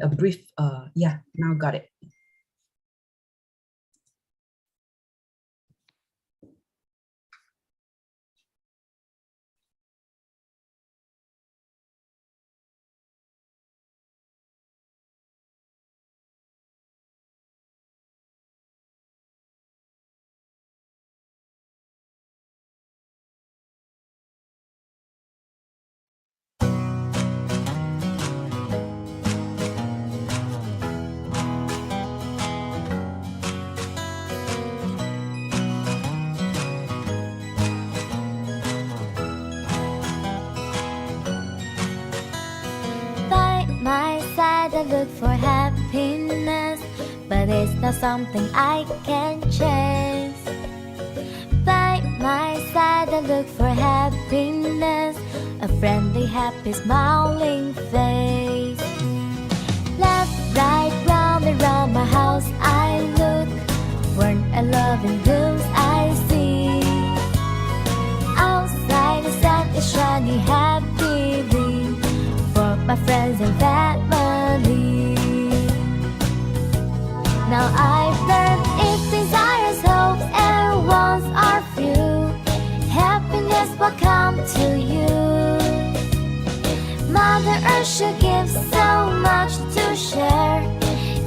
a brief, yeah, now got it. My side, I look for happiness, but it's not something I can chase. By my side, I look for happiness, a friendly, happy, smiling face. Left, right, round and round my house I look, warmth and love in blooms I see. Outside the sun is shining happily for my friends and family. Now I've learned if desires, hopes and wants are few, happiness will come to you. Mother Earth should give so much to share,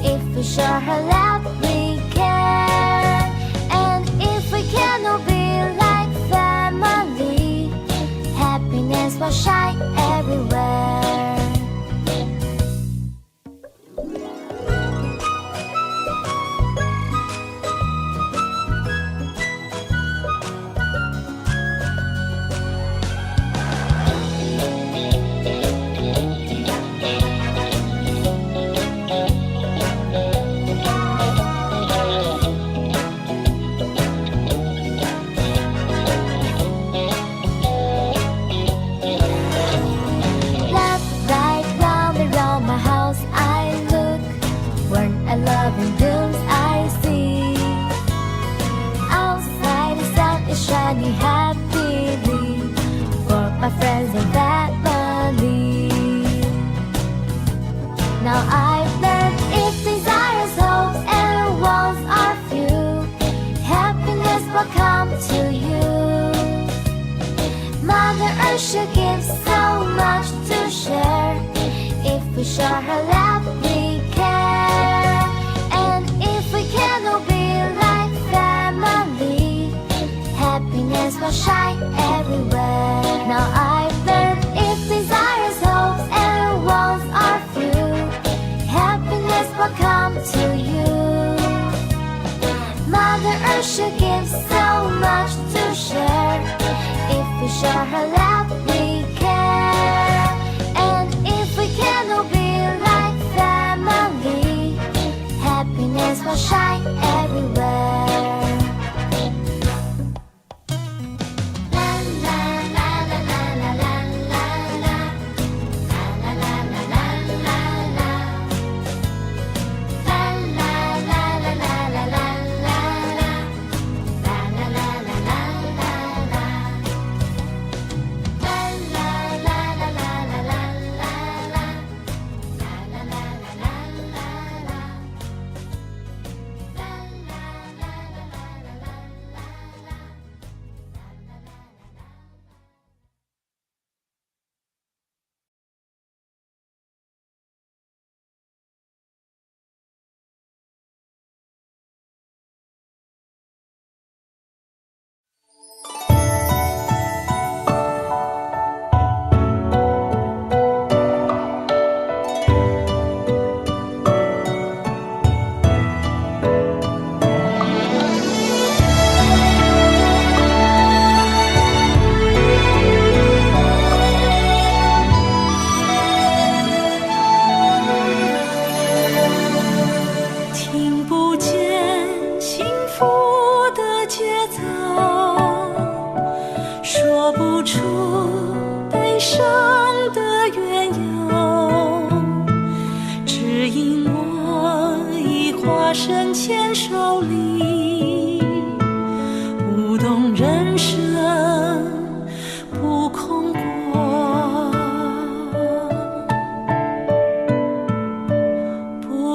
if we show her love we care. And if we can all be like family, happiness will shine everywhere. Should give so much to share, if we show her love we care. And if we can all be like family, happiness will shine everywhere. Now I've learned if desires, hopes and wants are few, happiness will come to you. Mother Earth should give so much to share, if we show her love we care. And if we can all be like family, happiness will shine everywhere.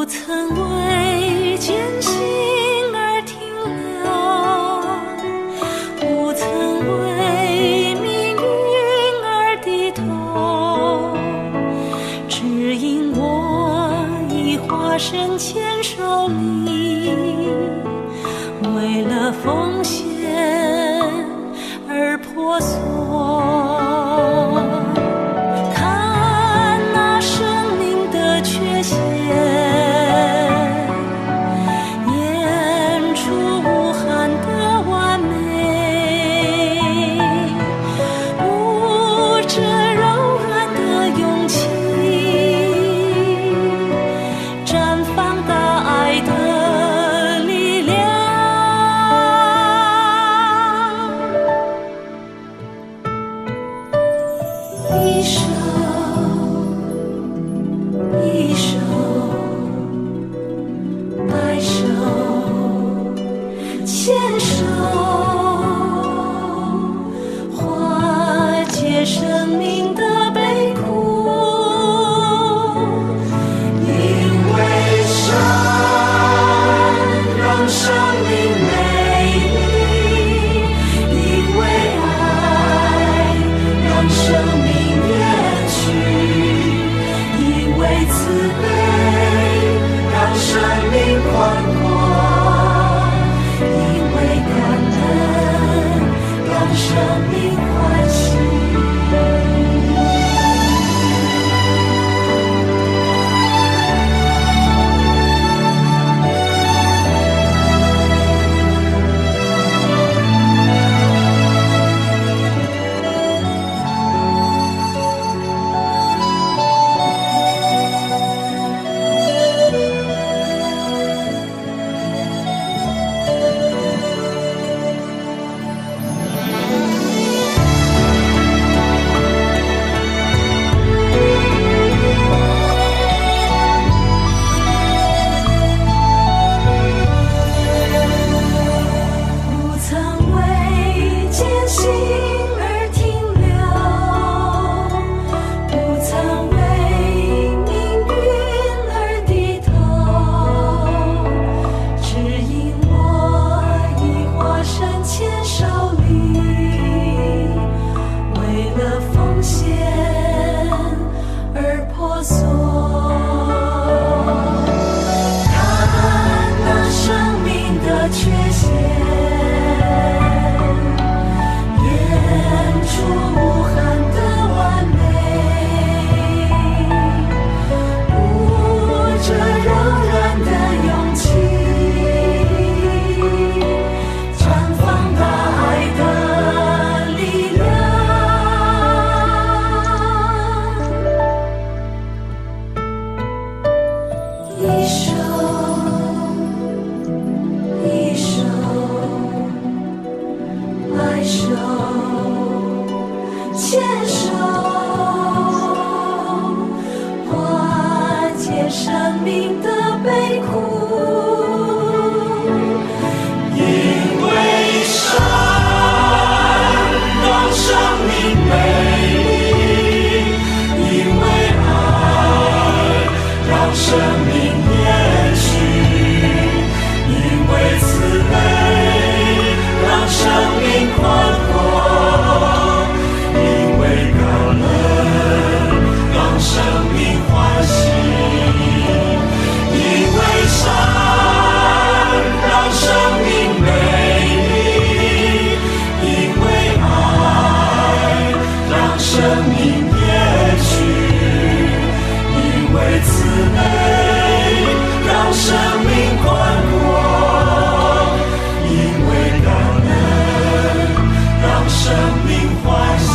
曾为艰辛而停留，不曾为命运而低头，只因我已化身千手里，为了奉献而婆娑。看那生命的缺陷，演出无憾的完美，舞着柔软的勇气，绽放大爱的力量。一手一手白手牵手，化解生命的悲苦。因为神让生命美丽，因为爱让生命延续，因为慈悲让生命宽阔，因为感恩让生命欢喜。不曾为艰辛而停留，不曾为命运而低头，只因我已化身千手里，为了奉献而婆娑。看那生命的缺陷，演出无憾的完美，舞着柔软的勇气，绽放大爱的力量。一手一手白手牵手，化解生命的悲苦。因为神让生命美丽，因为爱让生命延续，因为慈悲让生命宽阔，因为感恩让生命欢喜，因为善让生命美丽，因为爱让生命延续，因为慈悲让生命宽阔，因为感恩让生命欢喜。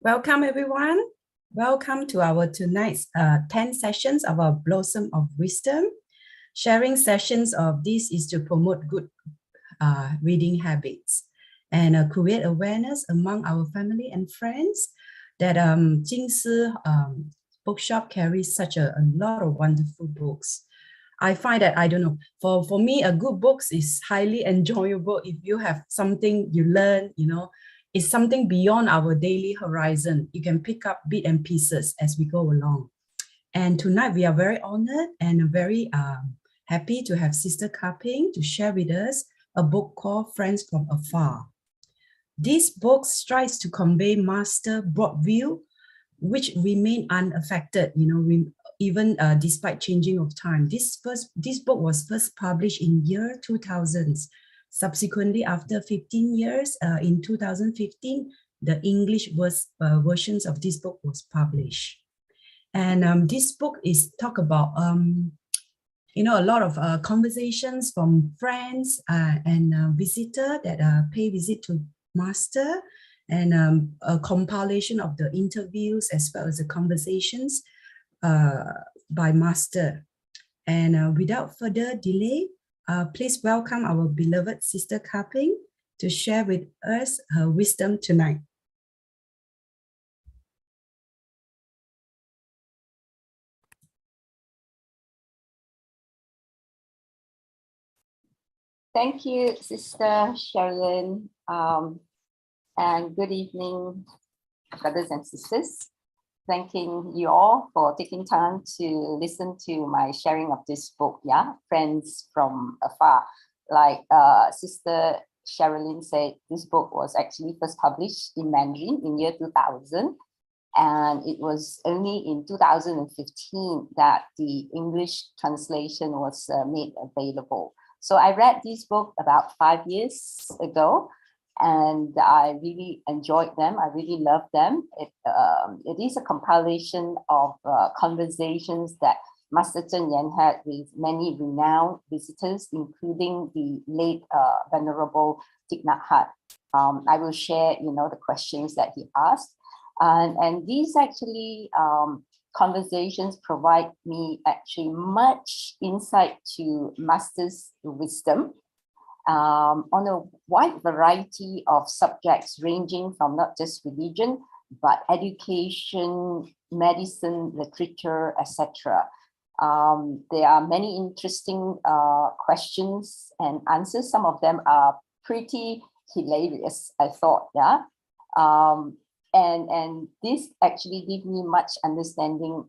Welcome, everyone. Welcome to our tonight's 10 sessions of our Blossom of Wisdom. Sharing sessions of this is to promote good reading habits and create awareness among our family and friends that Jing Si bookshop carries such a lot of wonderful books. I find that, I don't know, for me, a good book is highly enjoyable if you have something you learn, you know, it's something beyond our daily horizon. You can pick up bits and pieces as we go along. And tonight we are very honored and very happy to have Sister Peng to share with us a book called Friends from Afar. This book strives to convey master broad view, which remain unaffected, you know, even despite changing of time. This book was first published in year 2000. Subsequently, after 15 years, in 2015, the English versions of this book was published. And this book is talk about, you know, a lot of conversations from friends and visitor that pay visit to Master, and a compilation of the interviews as well as the conversations by Master. And without further delay, please welcome our beloved Sister Peng to share with us her wisdom tonight. Thank you, Sister Sherilyn, and good evening, brothers and sisters. Thanking you all for taking time to listen to my sharing of this book, yeah, Friends from Afar. Like Sister Sherilyn said, this book was actually first published in Mandarin in year 2000, and it was only in 2015 that the English translation was made available. So I read this book about 5 years ago, and I really enjoyed them. I really loved them. It is a compilation of conversations that Master Zhen Yan had with many renowned visitors, including the late Venerable Thich Nhat Hanh. I will share, you know, the questions that he asked, and these actually conversations provide me actually much insight to Master's wisdom on a wide variety of subjects, ranging from not just religion, but education, medicine, literature, etc. There are many interesting questions and answers. Some of them are pretty hilarious, I thought, yeah. And this actually gave me much understanding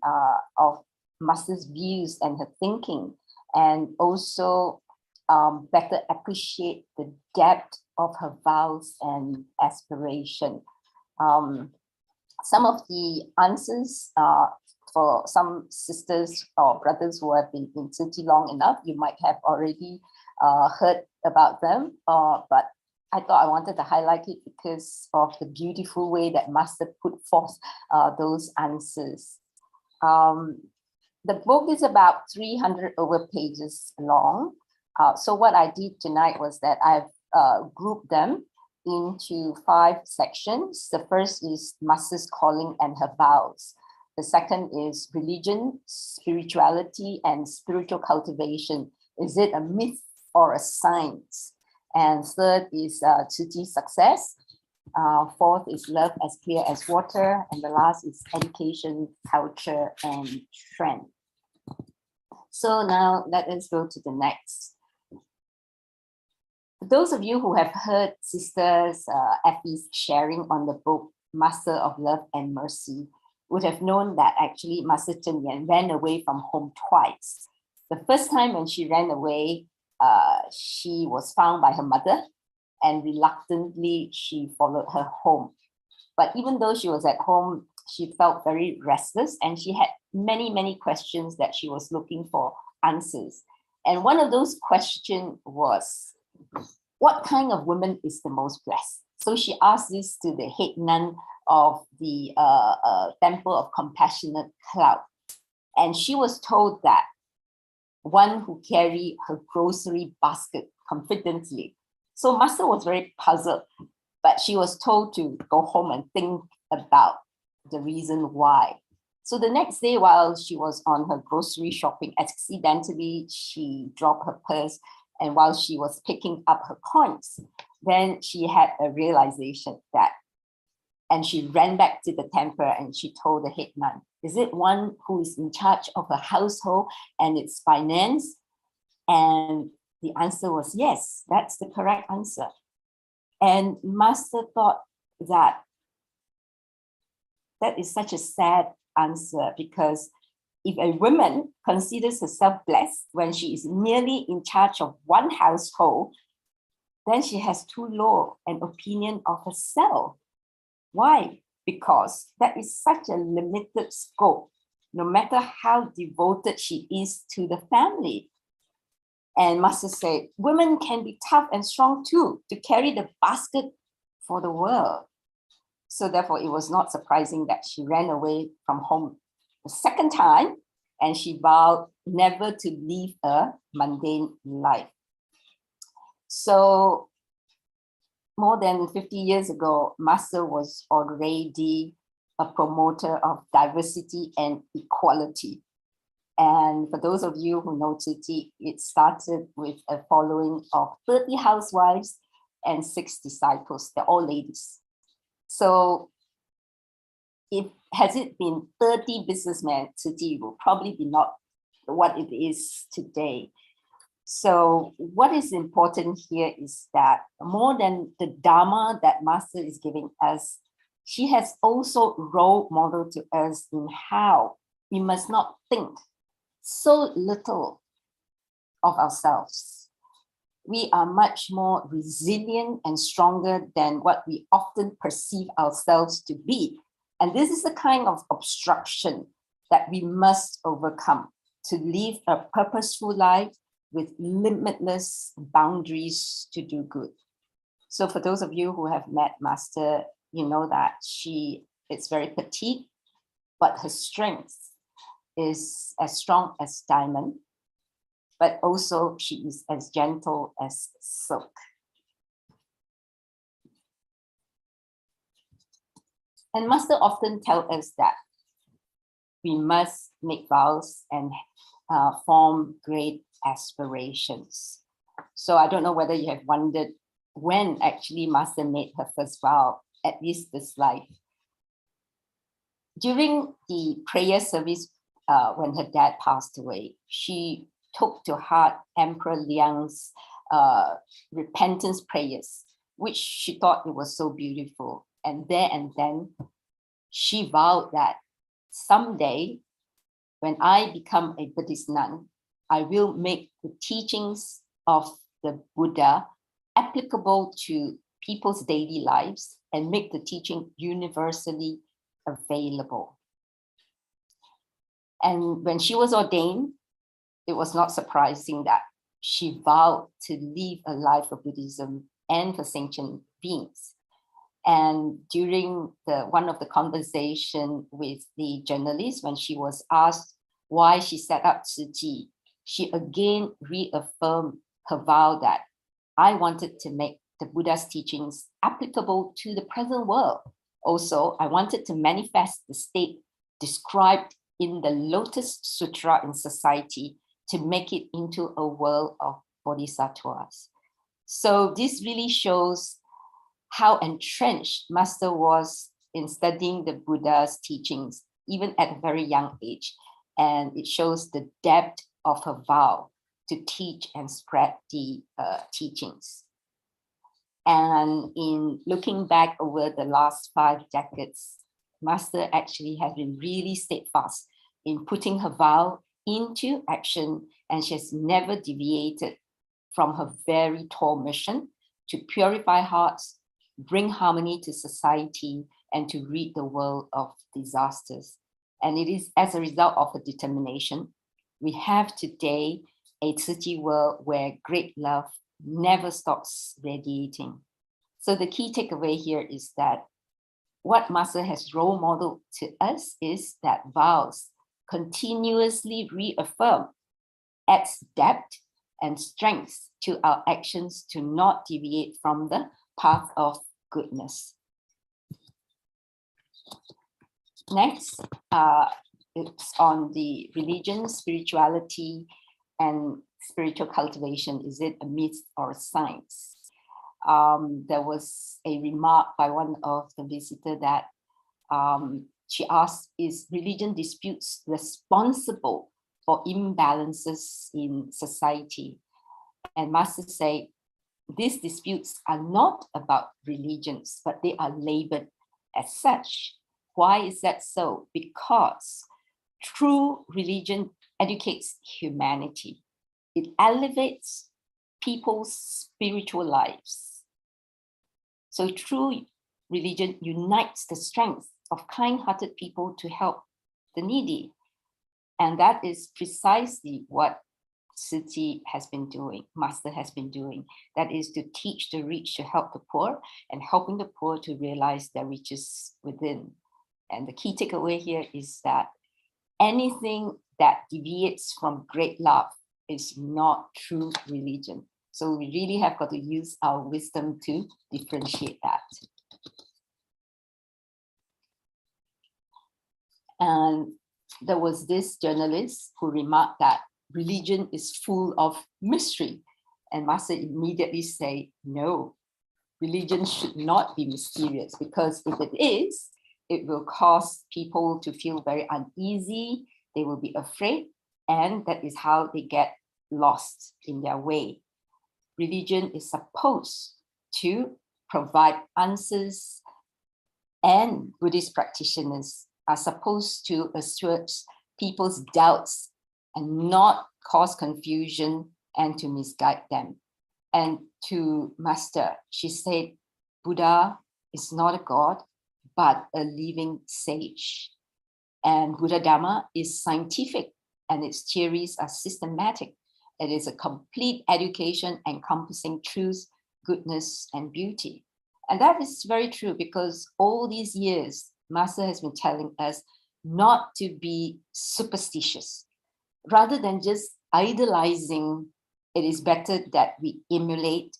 of Master's views and her thinking, and also better appreciate the depth of her vows and aspiration. Some of the answers for some sisters or brothers who have been in City long enough, you might have already heard about them, but I thought I wanted to highlight it because of the beautiful way that Master put forth those answers. The book is about 300 over pages long. So what I did tonight was that I've grouped them into 5 sections. The first is Master's calling and her vows. The second is religion, spirituality, and spiritual cultivation. Is it a myth or a science? And third is Tzu Chi's success. Fourth is love as clear as water. And the last is education, culture, and trend. So now let us go to the next. For those of you who have heard Sisters Effie's sharing on the book, Master of Love and Mercy, would have known that actually Master Zhen Yan ran away from home twice. The first time when she ran away, she was found by her mother, and reluctantly she followed her home. But even though she was at home, she felt very restless, and she had many questions that she was looking for answers. And one of those questions was, what kind of woman is the most blessed? So she asked this to the head nun of the Temple of Compassionate Cloud. And she was told that one who carry her grocery basket confidently. So Master was very puzzled, but she was told to go home and think about the reason why. So the next day, while she was on her grocery shopping, accidentally she dropped her purse, and while she was picking up her coins, then she had a realization that, and she ran back to the temple and she told the head nun, is it one who is in charge of her household and its finance? And the answer was yes, that's the correct answer. And Master thought that that is such a sad answer, because if a woman considers herself blessed when she is merely in charge of one household, then she has too low an opinion of herself. Why? Because that is such a limited scope, no matter how devoted she is to the family. And Master said, women can be tough and strong too, to carry the basket for the world. So therefore, it was not surprising that she ran away from home the second time, and she vowed never to live a mundane life. So more than 50 years ago, Master was already a promoter of diversity and equality. And for those of you who know Tzu Chi, it started with a following of 30 housewives and 6 disciples. They're all ladies. So has it been 30 businessmen, Tzu Chi will probably be not what it is today. So what is important here is that more than the Dharma that Master is giving us, she has also role model to us in how we must not think so little of ourselves. We are much more resilient and stronger than what we often perceive ourselves to be. And this is the kind of obstruction that we must overcome to live a purposeful life with limitless boundaries to do good. So for those of you who have met Master, you know that she is very petite, but her strength is as strong as diamond, but also she is as gentle as silk. And Master often tells us that we must make vows and form great aspirations. So I don't know whether you have wondered when actually Master made her first vow, at least this life. During the prayer service, when her dad passed away, she took to heart Emperor Liang's repentance prayers, which she thought it was so beautiful. And there and then, she vowed that someday, when I become a Buddhist nun, I will make the teachings of the Buddha applicable to people's daily lives and make the teaching universally available. And when she was ordained, it was not surprising that she vowed to live a life of Buddhism and for sentient beings. And during one of the conversation with the journalist, when she was asked why she set up Tzu Chi, she again reaffirmed her vow that I wanted to make the Buddha's teachings applicable to the present world. Also, I wanted to manifest the state described in the Lotus Sutra in society to make it into a world of bodhisattvas. So this really shows how entrenched Master was in studying the Buddha's teachings, even at a very young age. And it shows the depth of her vow to teach and spread the teachings. And in looking back over the last 5 decades, Master actually has been really steadfast in putting her vow into action, and she has never deviated from her very tall mission to purify hearts, bring harmony to society, and to rid the world of disasters. And it is as a result of her determination, we have today a Tzu Chi world where great love never stops radiating. So the key takeaway here is that what Master has role modeled to us is that vows continuously reaffirm, adds depth and strength to our actions to not deviate from the path of goodness. Next, it's on the religion, spirituality, and spiritual cultivation. Is it a myth or a science? There was a remark by one of the visitors that she asked, is religion disputes responsible for imbalances in society? And Master said, these disputes are not about religions, but they are labeled as such. Why is that so? Because true religion educates humanity. It elevates people's spiritual lives. So true religion unites the strength of kind-hearted people to help the needy. And that is precisely what Siti has been doing, Master has been doing. That is to teach the rich to help the poor and helping the poor to realize their riches within. And the key takeaway here is that anything that deviates from great love is not true religion. So we really have got to use our wisdom to differentiate that. And there was this journalist who remarked that religion is full of mystery. And Master immediately said, no, religion should not be mysterious, because if it is, it will cause people to feel very uneasy. They will be afraid, and that is how they get lost in their way. Religion is supposed to provide answers, and Buddhist practitioners are supposed to assuage people's doubts and not cause confusion and to misguide them. And to Master, she said, Buddha is not a god, but a living sage. And Buddha Dharma is scientific and its theories are systematic. It is a complete education encompassing truth, goodness, and beauty. And that is very true, because all these years, Master has been telling us not to be superstitious. Rather than just idolizing, it is better that we emulate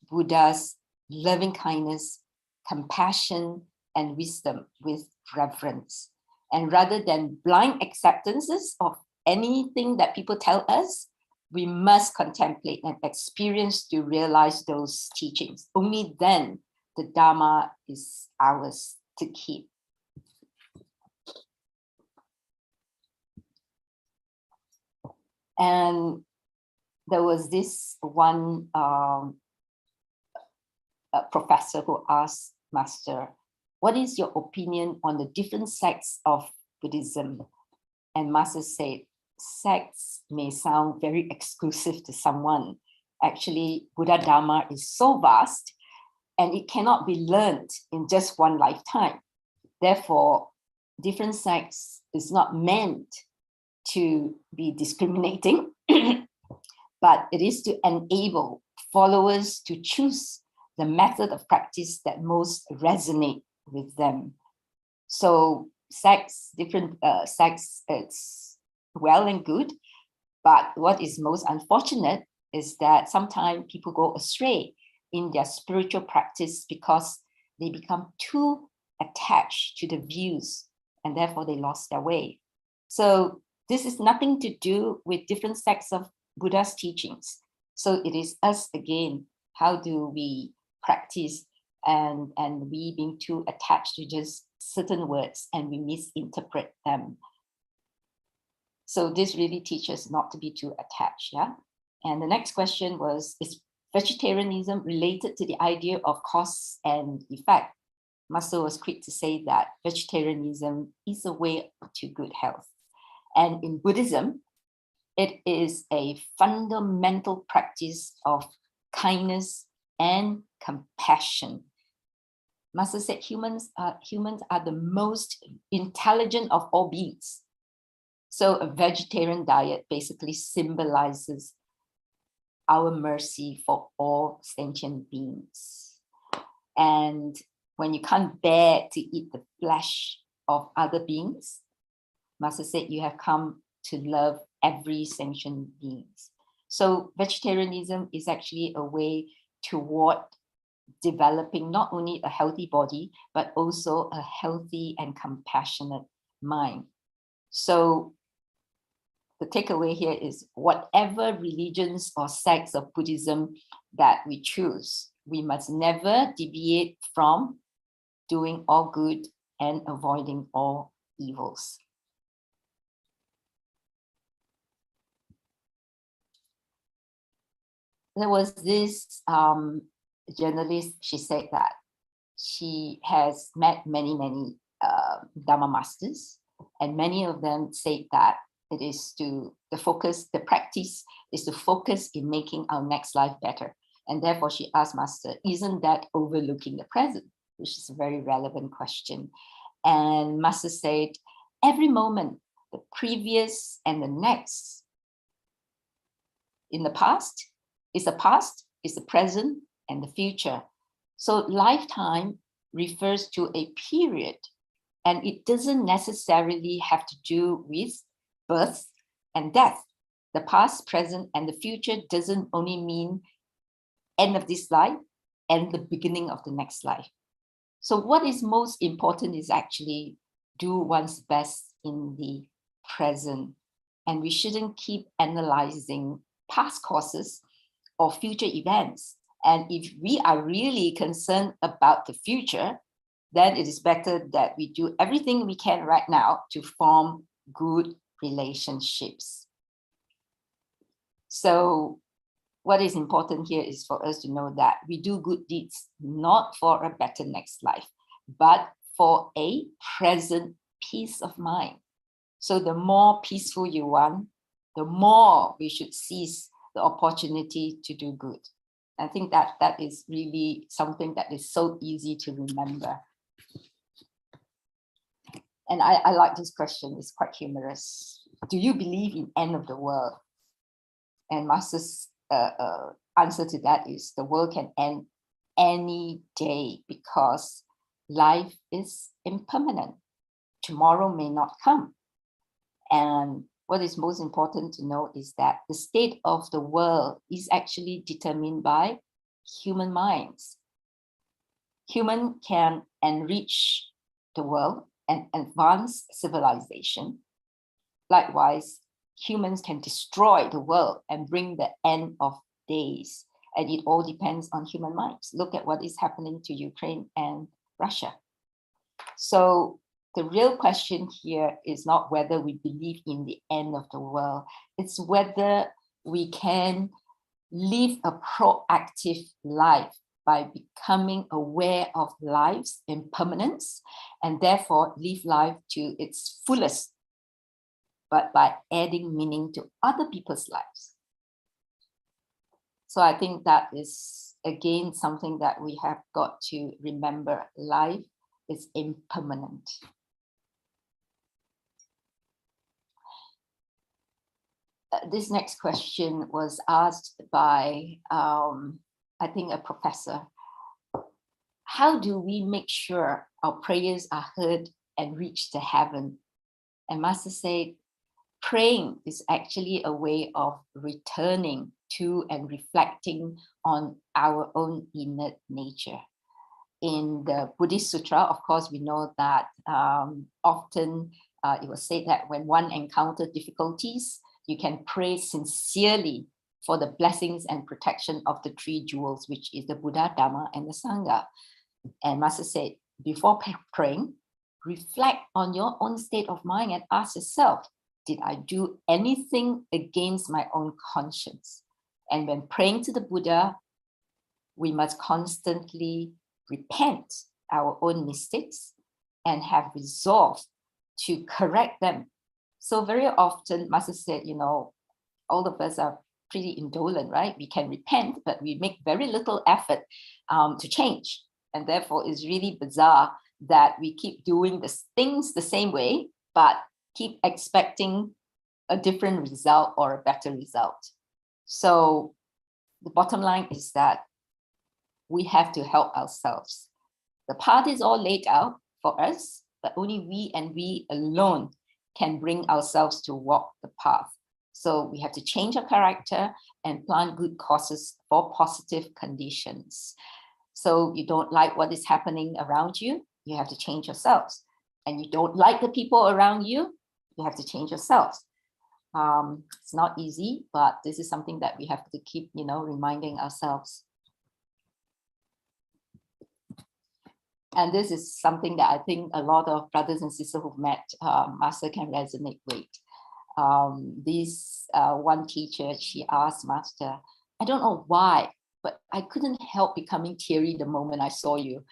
Buddha's loving kindness, compassion, and wisdom with reverence. And rather than blind acceptances of anything that people tell us, we must contemplate and experience to realize those teachings. Only then the Dharma is ours to keep. And there was this one professor who asked Master, what is your opinion on the different sects of Buddhism? And Master said, sects may sound very exclusive to someone. Actually, Buddha Dharma is so vast and it cannot be learned in just one lifetime. Therefore, different sects is not meant to be discriminating, but it is to enable followers to choose the method of practice that most resonate with them. So sects, different sects, it's well and good, but what is most unfortunate is that sometimes people go astray in their spiritual practice because they become too attached to the views and therefore they lost their way. So this is nothing to do with different sects of Buddha's teachings. So it is us again, how do we practice and we being too attached to just certain words and we misinterpret them. So this really teaches not to be too attached, yeah? And the next question was, is vegetarianism related to the idea of cause and effect? Master was quick to say that vegetarianism is a way to good health. And in Buddhism, it is a fundamental practice of kindness and compassion. Master said humans are the most intelligent of all beings. So a vegetarian diet basically symbolizes our mercy for all sentient beings. And when you can't bear to eat the flesh of other beings, Master said you have come to love every sentient being. So vegetarianism is actually a way toward developing not only a healthy body, but also a healthy and compassionate mind. So the takeaway here is whatever religions or sects of Buddhism that we choose, we must never deviate from doing all good and avoiding all evils. There was this journalist, she said that she has met many Dharma masters, and many of them say that it is the practice is to focus in making our next life better. And therefore she asked Master, isn't that overlooking the present? Which is a very relevant question. And Master said, every moment, the previous and the next, in the past, is the present, and the future. So lifetime refers to a period, and it doesn't necessarily have to do with birth and death. The past, present, and the future doesn't only mean end of this life and the beginning of the next life. So what is most important is actually do one's best in the present, and we shouldn't keep analyzing past causes or future events. And if we are really concerned about the future, then it is better that we do everything we can right now to form good relationships. So what is important here is for us to know that we do good deeds, not for a better next life, but for a present peace of mind. So the more peaceful you want, the more we should seize the opportunity to do good. I think that is really something that is so easy to remember. And I like this question, it's quite humorous. Do you believe in end of the world? And Master's answer to that is the world can end any day because life is impermanent. Tomorrow may not come. And what is most important to know is that the state of the world is actually determined by human minds. Human can enrich the world and advance civilization. Likewise, humans can destroy the world and bring the end of days. And it all depends on human minds. Look at what is happening to Ukraine and Russia. So the real question here is not whether we believe in the end of the world, it's whether we can live a proactive life by becoming aware of life's impermanence and therefore live life to its fullest, but by adding meaning to other people's lives. So I think that is, again, something that we have got to remember. Life is impermanent. This next question was asked by, I think, a professor. How do we make sure our prayers are heard and reach the heaven? And Master said, praying is actually a way of returning to and reflecting on our own inner nature. In the Buddhist Sutra, of course, we know that often it was said that when one encounters difficulties, you can pray sincerely for the blessings and protection of the three jewels, which is the Buddha, Dhamma, and the Sangha. And Master said, before praying, reflect on your own state of mind and ask yourself, did I do anything against my own conscience? And when praying to the Buddha, we must constantly repent our own mistakes and have resolve to correct them. So very often, Master said, you know, all of us are pretty indolent, right? We can repent, but we make very little effort to change. And therefore, it's really bizarre that we keep doing the things the same way, but keep expecting a different result or a better result. So the bottom line is that we have to help ourselves. The path is all laid out for us, but only we and we alone can bring ourselves to walk the path. So we have to change our character and plant good causes for positive conditions. So you don't like what is happening around you, you have to change yourselves. and you don't like the people around you, you have to change yourself. It's not easy, but this is something that we have to keep, reminding ourselves. And this is something that I think a lot of brothers and sisters who've met Master can resonate with. This one teacher, she asked Master, I don't know why, but I couldn't help becoming teary the moment I saw you.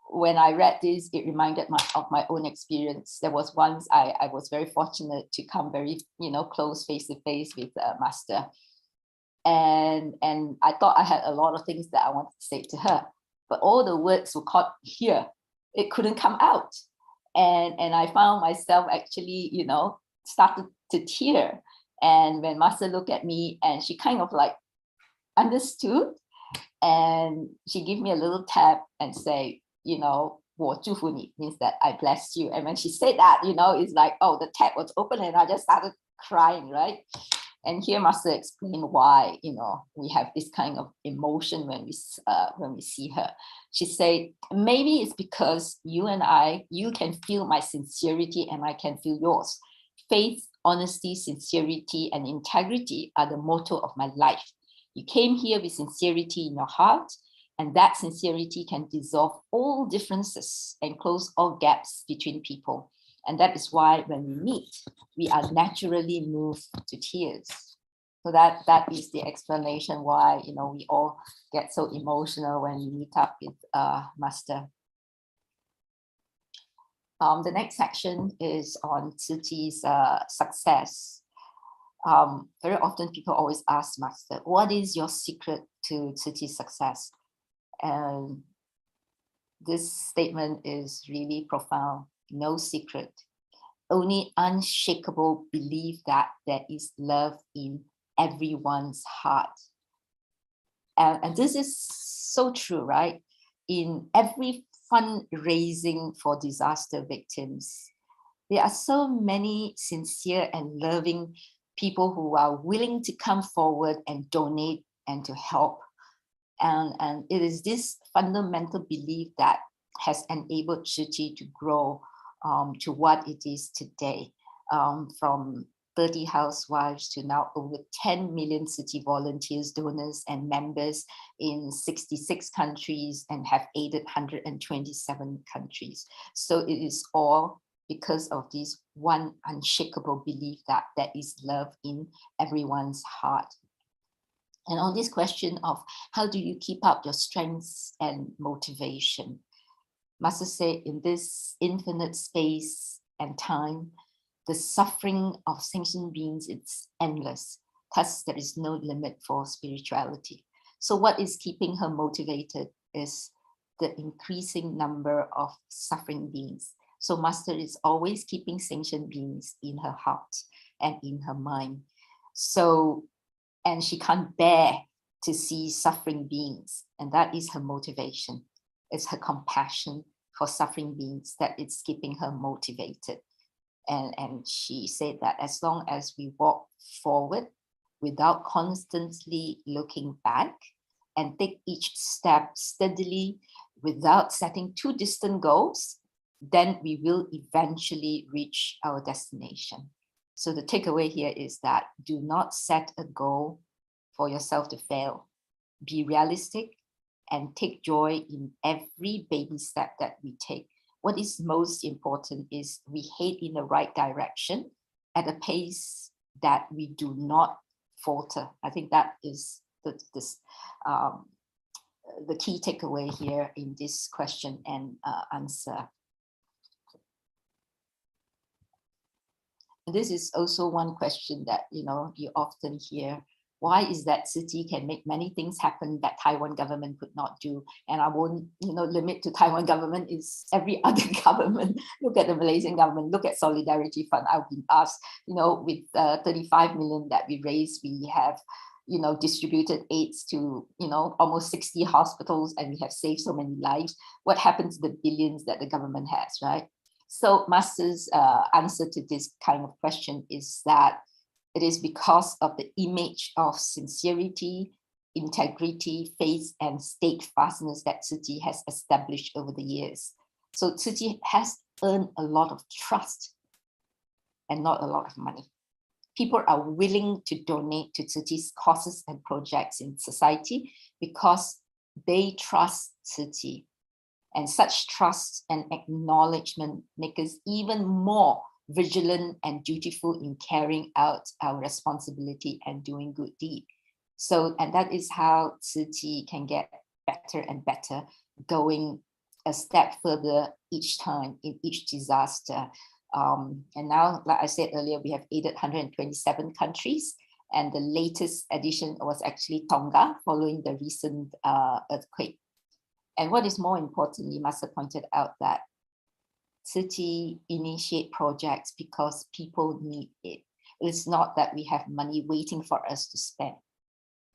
When I read this, it reminded me of my own experience. There was once I was very fortunate to come very, close face to face with Master. And I thought I had a lot of things that I wanted to say to her, but all the words were caught here. It couldn't come out. And I found myself actually, started to tear. And when Master looked at me and she kind of like understood, and she gave me a little tap and say, 我祝福你 means that I bless you. And when she said that, it's like, oh, the tap was open and I just started crying, right? And here Master explained why, we have this kind of emotion when we see her. She said, maybe it's because you can feel my sincerity and I can feel yours. Faith, honesty, sincerity, and integrity are the motto of my life. You came here with sincerity in your heart, and that sincerity can dissolve all differences and close all gaps between people. And that is why when we meet, we are naturally moved to tears. So that is the explanation why, we all get so emotional when we meet up with Master. The next section is on Tzu Chi's success. Very often people always ask Master, what is your secret to Tzu Chi's success? And this statement is really profound. No secret, only unshakable belief that there is love in everyone's heart. And this is so true, right? In every fundraising for disaster victims, there are so many sincere and loving people who are willing to come forward and donate and to help. And it is this fundamental belief that has enabled Tzu Chi to grow to what it is today, from 30 housewives to now over 10 million Tzu Chi volunteers, donors, and members in 66 countries, and have aided 127 countries. So it is all because of this one unshakable belief that there is love in everyone's heart. And on this question of how do you keep up your strengths and motivation, Master said, in this infinite space and time, the suffering of sentient beings is endless. Thus, there is no limit for spirituality. So what is keeping her motivated is the increasing number of suffering beings. So Master is always keeping sentient beings in her heart and in her mind. So, and she can't bear to see suffering beings. And that is her motivation. It's her compassion for suffering beings that is keeping her motivated. And she said that as long as we walk forward without constantly looking back and take each step steadily without setting too distant goals, then we will eventually reach our destination. So the takeaway here is that do not set a goal for yourself to fail. Be realistic and take joy in every baby step that we take. What is most important is we head in the right direction at a pace that we do not falter. I think that is the key takeaway here in this question and answer. And this is also one question that you often hear. Why is that Tzu Chi can make many things happen that Taiwan government could not do? And I won't, limit to Taiwan government, is every other government. Look at the Malaysian government, look at Solidarity Fund. I've been asked, with 35 million that we raised, we have, distributed aids to, almost 60 hospitals, and we have saved so many lives. What happens to the billions that the government has, right? So Master's answer to this kind of question is that it is because of the image of sincerity, integrity, faith, and steadfastness that Tzu Chi has established over the years. So Tzu Chi has earn a lot of trust and not a lot of money. People are willing to donate to Tzuchi's causes and projects in society because they trust Tzuchi. And such trust and acknowledgement make us even more vigilant and dutiful in carrying out our responsibility and doing good deed. So, and that is how Tzuchi can get better and better, going a step further each time in each disaster. And now, like I said earlier, we have aided 127 countries. And the latest addition was actually Tonga, following the recent earthquake. And what is more importantly, Master pointed out that Tzuchi initiate projects because people need it. It's not that we have money waiting for us to spend.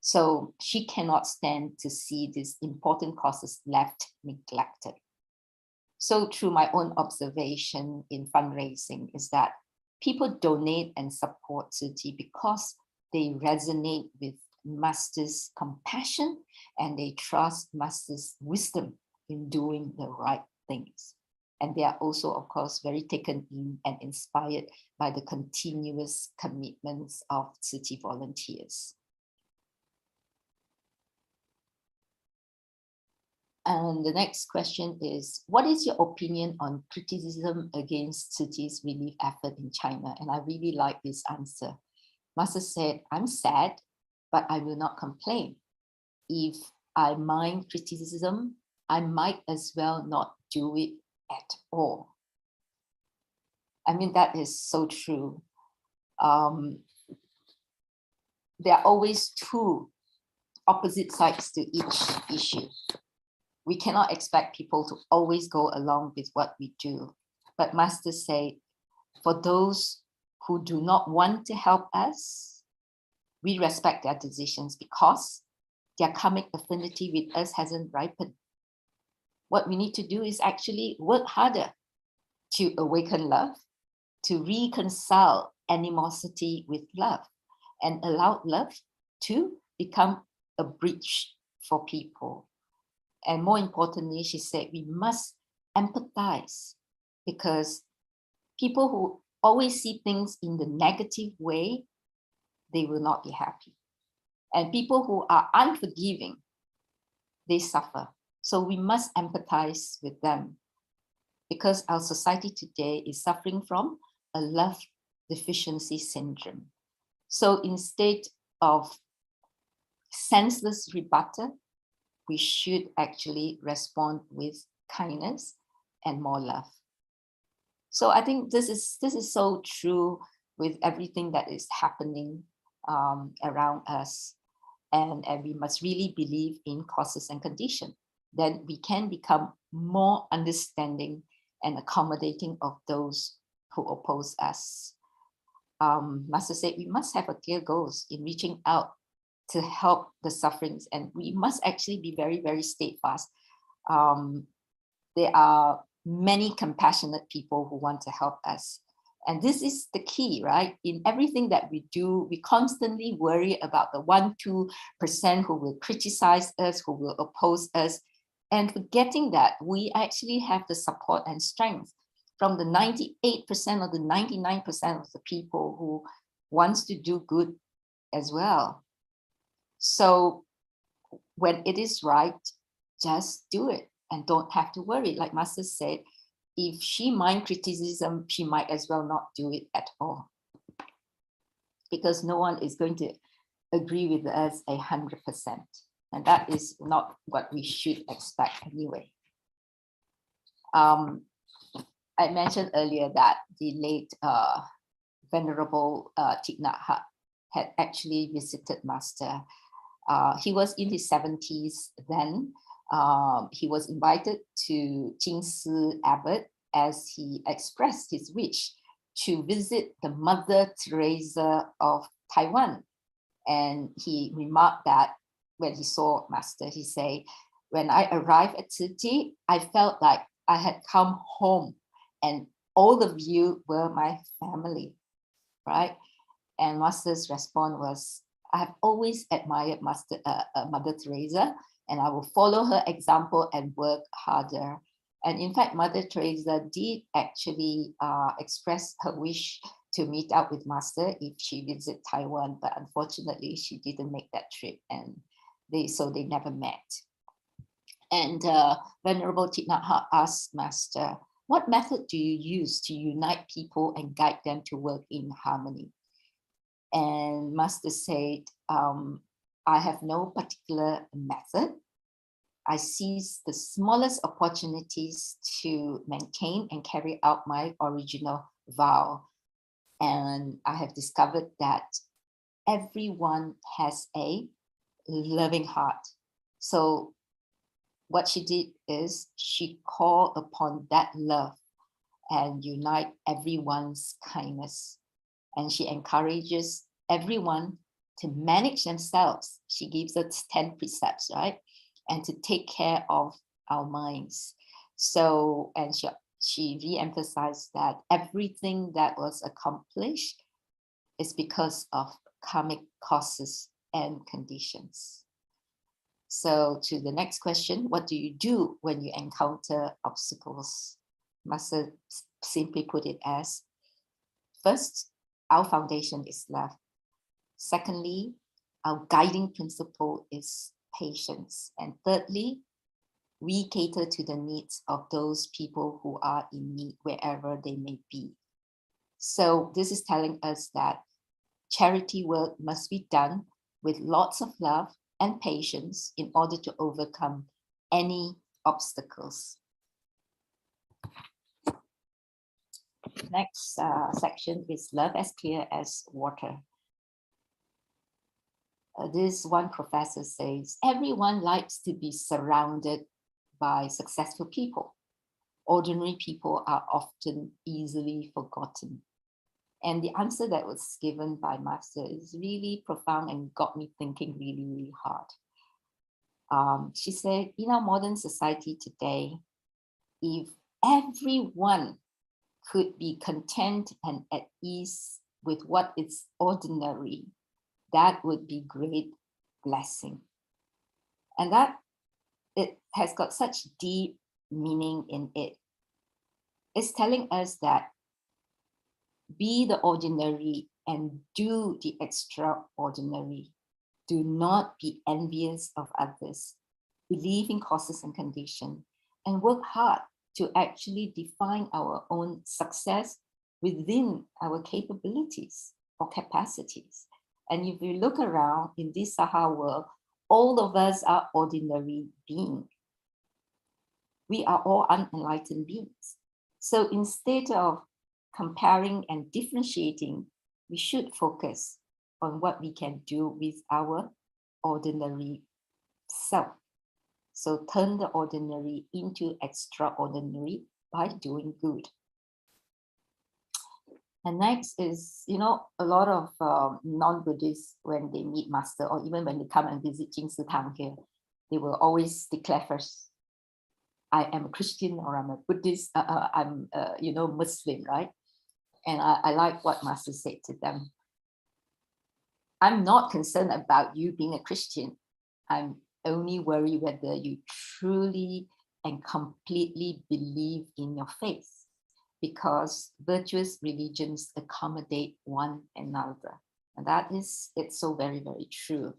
So she cannot stand to see these important causes left neglected. So through my own observation in fundraising is that people donate and support Tzuchi because they resonate with Master's compassion and they trust Master's wisdom in doing the right things. And they are also, of course, very taken in and inspired by the continuous commitments of Tzuchi volunteers. And the next question is, what is your opinion on criticism against Tzuchi's relief effort in China? And I really like this answer. Master said, I'm sad, but I will not complain. If I mind criticism, I might as well not do it at all. I mean, that is so true. There are always two opposite sides to each issue. We cannot expect people to always go along with what we do. But Master said, for those who do not want to help us, we respect their decisions because their karmic affinity with us hasn't ripened. What we need to do is actually work harder to awaken love, to reconcile animosity with love, and allow love to become a bridge for people. And more importantly, she said, we must empathize because people who always see things in the negative way, they will not be happy. And people who are unforgiving, they suffer. So we must empathize with them because our society today is suffering from a love deficiency syndrome. So instead of senseless rebuttal, we should actually respond with kindness and more love. So I think this is so true with everything that is happening around us. And we must really believe in causes and conditions. Then we can become more understanding and accommodating of those who oppose us. Master said we must have a clear goals in reaching out to help the sufferings, and we must actually be very, very steadfast. There are many compassionate people who want to help us. And this is the key, right? In everything that we do, we constantly worry about the 1-2% who will criticize us, who will oppose us, and forgetting that we actually have the support and strength from the 98% or the 99% of the people who wants to do good as well. So when it is right, just do it and don't have to worry. Like Master said, if she mind criticism, she might as well not do it at all. Because no one is going to agree with us 100%. And that is not what we should expect anyway. I mentioned earlier that the late Venerable Thich Nhat Hanh had actually visited Master. He was in his 70s then. He was invited to Jing Si Abbot as he expressed his wish to visit the Mother Teresa of Taiwan. And he remarked that when he saw Master, he said, when I arrived at Tzuchi, I felt like I had come home and all of you were my family, right? And Master's response was, I have always admired Mother Teresa, and I will follow her example and work harder. And in fact, Mother Teresa did actually express her wish to meet up with Master if she visited Taiwan, but unfortunately she didn't make that trip, and they never met. And Venerable Thich Nhat Hanh asked Master, what method do you use to unite people and guide them to work in harmony? And Master said, I have no particular method. I seize the smallest opportunities to maintain and carry out my original vow. And I have discovered that everyone has a loving heart. So what she did is she called upon that love and unite everyone's kindness. And she encourages everyone to manage themselves. She gives us 10 precepts, right? And to take care of our minds. So, and she re-emphasized that everything that was accomplished is because of karmic causes and conditions. So to the next question, what do you do when you encounter obstacles? Master simply put it as, first, our foundation is love. Secondly, our guiding principle is patience. And thirdly, we cater to the needs of those people who are in need wherever they may be. So this is telling us that charity work must be done with lots of love and patience in order to overcome any obstacles. Next section is love as clear as water. This one professor says, everyone likes to be surrounded by successful people. Ordinary people are often easily forgotten. And the answer that was given by Master is really profound and got me thinking really, really hard. She said, in our modern society today, if everyone could be content and at ease with what is ordinary, that would be great blessing. And that it has got such deep meaning in it. It's telling us that be the ordinary and do the extraordinary. Do not be envious of others. Believe in causes and conditions and work hard to actually define our own success within our capabilities or capacities. And if you look around in this Saha world, all of us are ordinary beings. We are all unenlightened beings. So instead of comparing and differentiating, we should focus on what we can do with our ordinary self. So turn the ordinary into extraordinary by doing good. And next is, a lot of non-Buddhists, when they meet Master or even when they come and visit Jingsi Tang here, they will always declare first, I am a Christian or I'm a Buddhist, I'm Muslim, right? And I like what Master said to them. I'm not concerned about you being a Christian. I'm only worried whether you truly and completely believe in your faith, because virtuous religions accommodate one another. And that is, it's so very, very true.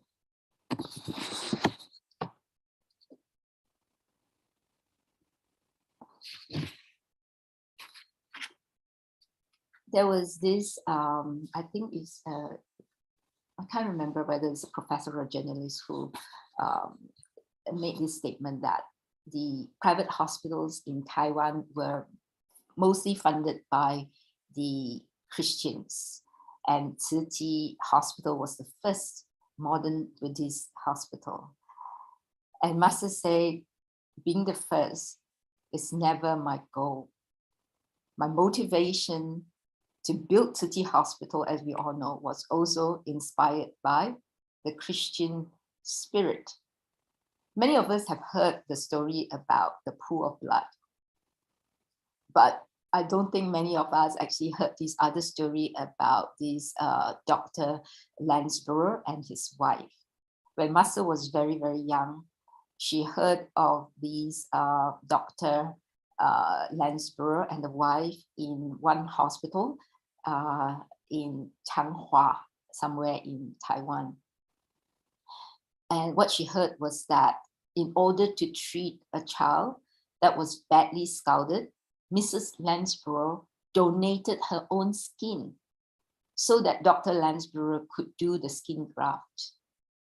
There was this, I think it's, I can't remember whether it's a professor or a journalist who made this statement that the private hospitals in Taiwan were mostly funded by the Christians. And Tzu Chi Hospital was the first modern Buddhist hospital. And Master said, being the first is never my goal. My motivation to build Tzu Chi Hospital, as we all know, was also inspired by the Christian spirit. Many of us have heard the story about the pool of blood, but I don't think many of us actually heard this other story about this Dr. Lansborough and his wife. When Master was very, very young, she heard of this doctor Landsborough and the wife in one hospital in Changhua, somewhere in Taiwan. And what she heard was that in order to treat a child that was badly scalded, Mrs. Landsborough donated her own skin so that Dr. Landsborough could do the skin graft.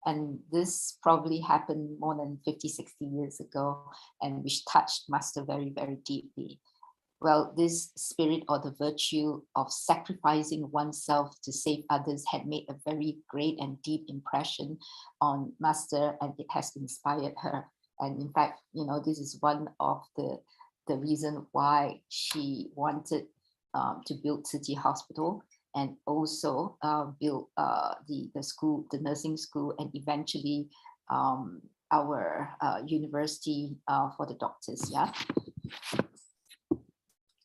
And this probably happened more than 50, 60 years ago, and which touched Master very, very deeply. Well, this spirit or the virtue of sacrificing oneself to save others had made a very great and deep impression on Master, and it has inspired her. And in fact, you know, this is one of the reason why she wanted to build City Hospital, and also build the school, the nursing school, and eventually our university for the doctors. Yeah.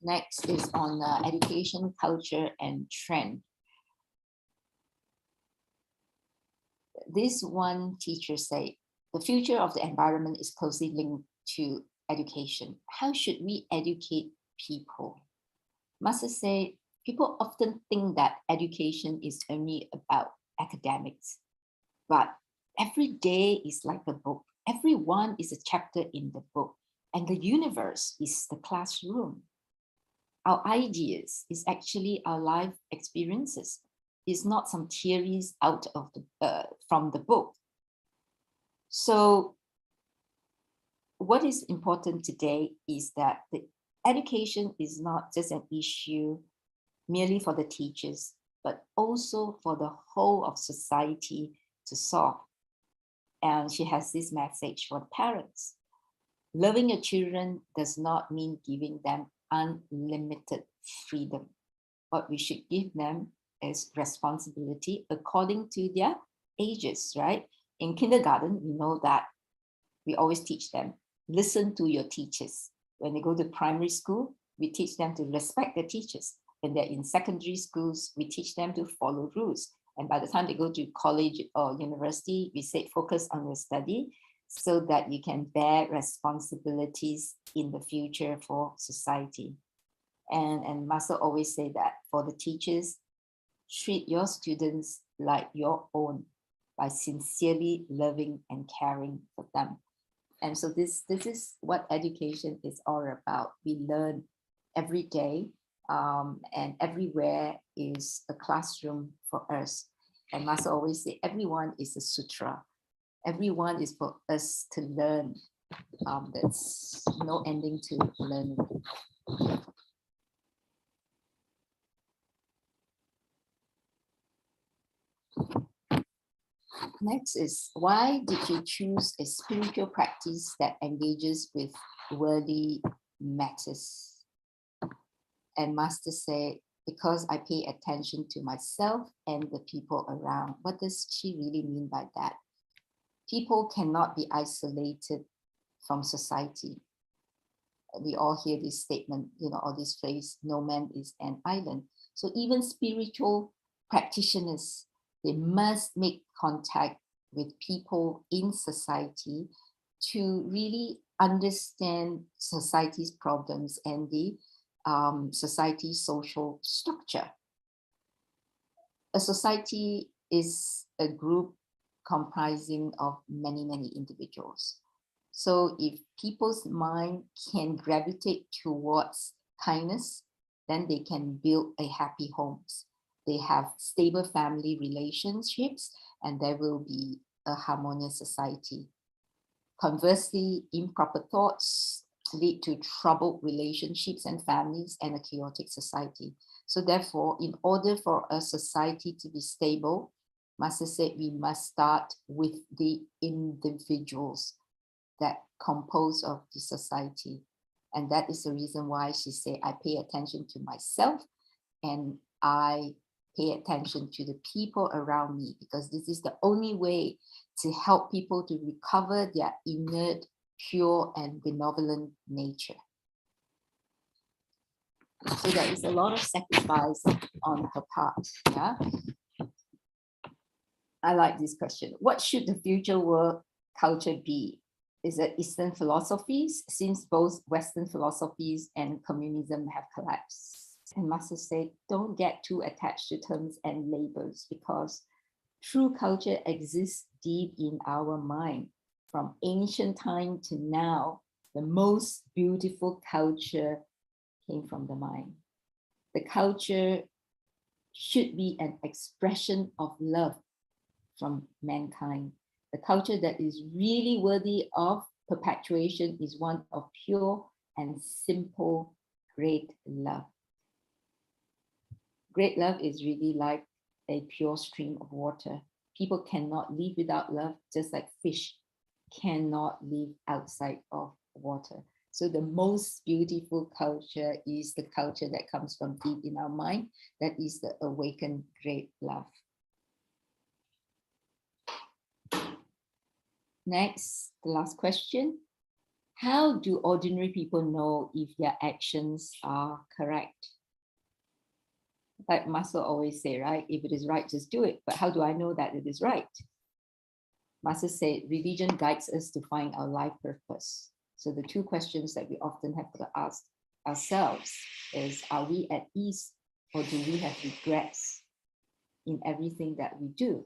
Next is on education, culture, and trend. This one teacher said, the future of the environment is closely linked to education. How should we educate people? Master said, people often think that education is only about academics, but every day is like a book. Everyone is a chapter in the book, and the universe is the classroom. Our ideas is actually our life experiences. It's not some theories out of from the book. So what is important today is that the education is not just an issue merely for the teachers, but also for the whole of society to solve. And she has this message for the parents. Loving your children does not mean giving them unlimited freedom. What we should give them is responsibility according to their ages, right? In kindergarten, we know that we always teach them, listen to your teachers. When they go to primary school, we teach them to respect their teachers. When they're in secondary schools, we teach them to follow rules. And by the time they go to college or university, we say focus on your study so that you can bear responsibilities in the future for society. And Master always say that for the teachers, treat your students like your own by sincerely loving and caring for them. And so this is what education is all about. We learn every day, and everywhere is a classroom for us. And Master always say, everyone is a sutra. Everyone is for us to learn. There's no ending to learning. Next is, why did you choose a spiritual practice that engages with worldly matters? And Master said, because I pay attention to myself and the people around. What does she really mean by that? People cannot be isolated from society. We all hear this statement, you know, or this phrase, no man is an island. So even spiritual practitioners, they must make contact with people in society to really understand society's problems and the society's social structure. A society is a group comprising of many, many individuals. So if people's mind can gravitate towards kindness, then they can build a happy homes. They have stable family relationships, and there will be a harmonious society. Conversely, improper thoughts lead to troubled relationships and families and a chaotic society. So therefore, in order for a society to be stable, Master said we must start with the individuals that compose of the society. And that is the reason why she said, I pay attention to myself and I pay attention to the people around me, because this is the only way to help people to recover their inert, pure and benevolent nature. So there is a lot of sacrifice on her part. Yeah. I like this question. What should the future world culture be? is it Eastern philosophies, since both Western philosophies and communism have collapsed? And Master said, don't get too attached to terms and labels, because true culture exists deep in our mind. From ancient time to now, the most beautiful culture came from the mind. The culture should be an expression of love from mankind. The culture that is really worthy of perpetuation is one of pure and simple, great love. Great love is really like a pure stream of water. People cannot live without love, just like fish cannot live outside of water. So the most beautiful culture is the culture that comes from deep in our mind. That is the awakened great love. Next, the last question. How do ordinary people know if their actions are correct? Like Master always say, right? If it is right, just do it. But how do I know that it is right? Master said, religion guides us to find our life purpose. So the two questions that we often have to ask ourselves is, are we at ease, or do we have regrets in everything that we do?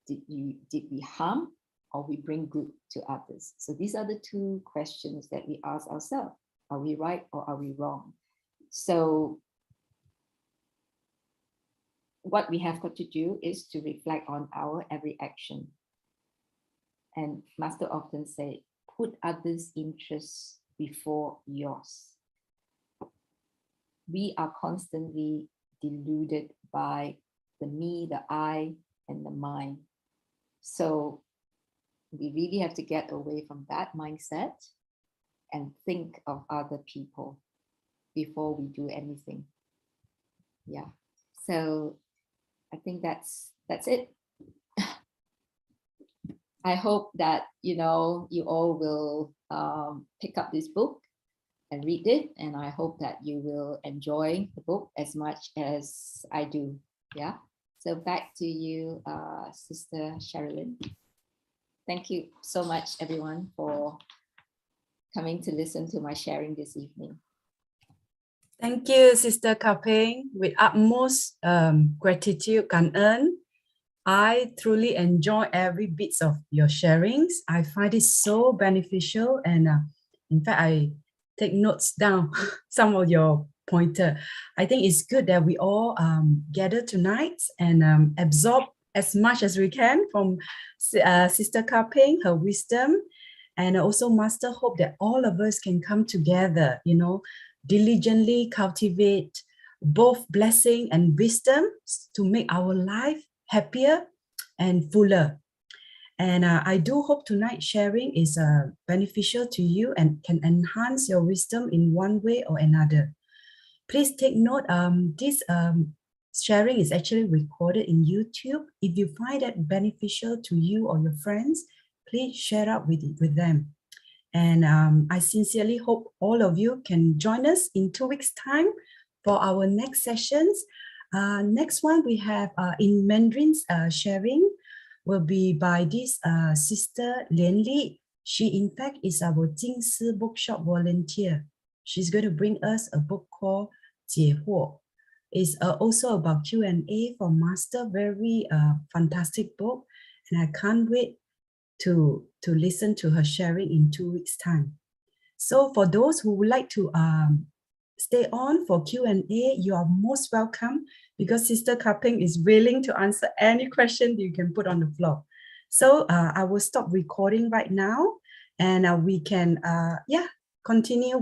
Did we harm, or we bring good to others? So these are the two questions that we ask ourselves. Are we right or are we wrong? So what we have got to do is to reflect on our every action. And Master often say, put others' interests before yours. We are constantly deluded by the me, the I, and the mind. So we really have to get away from that mindset and think of other people before we do anything. Yeah. So I think that's it. I hope that, you all will pick up this book and read it. And I hope that you will enjoy the book as much as I do. Yeah. So back to you, Sister Sherilyn. Thank you so much, everyone, for coming to listen to my sharing this evening. Thank you, Sister Peng. With utmost gratitude, 感恩. I truly enjoy every bit of your sharings. I find it so beneficial, and in fact, I take notes down some of your pointer. I think it's good that we all gather tonight and absorb as much as we can from Sister Peng, her wisdom, and also Master hope that all of us can come together, diligently cultivate both blessing and wisdom to make our life happier and fuller. And I do hope tonight's sharing is beneficial to you and can enhance your wisdom in one way or another. Please take note, this sharing is actually recorded in YouTube. If you find that beneficial to you or your friends, please share out with them. And I sincerely hope all of you can join us in 2 weeks' time for our next sessions. Next one we have in Mandarin's sharing will be by this Sister Lian Li. She in fact is our Jingsi bookshop volunteer. She's going to bring us a book called 解惑. It's also about Q&A for Master, very fantastic book, and I can't wait to listen to her sharing in 2 weeks' time. So for those who would like to stay on for Q&A, you are most welcome, because Sister Peng is willing to answer any question you can put on the floor. So I will stop recording right now, and we can continue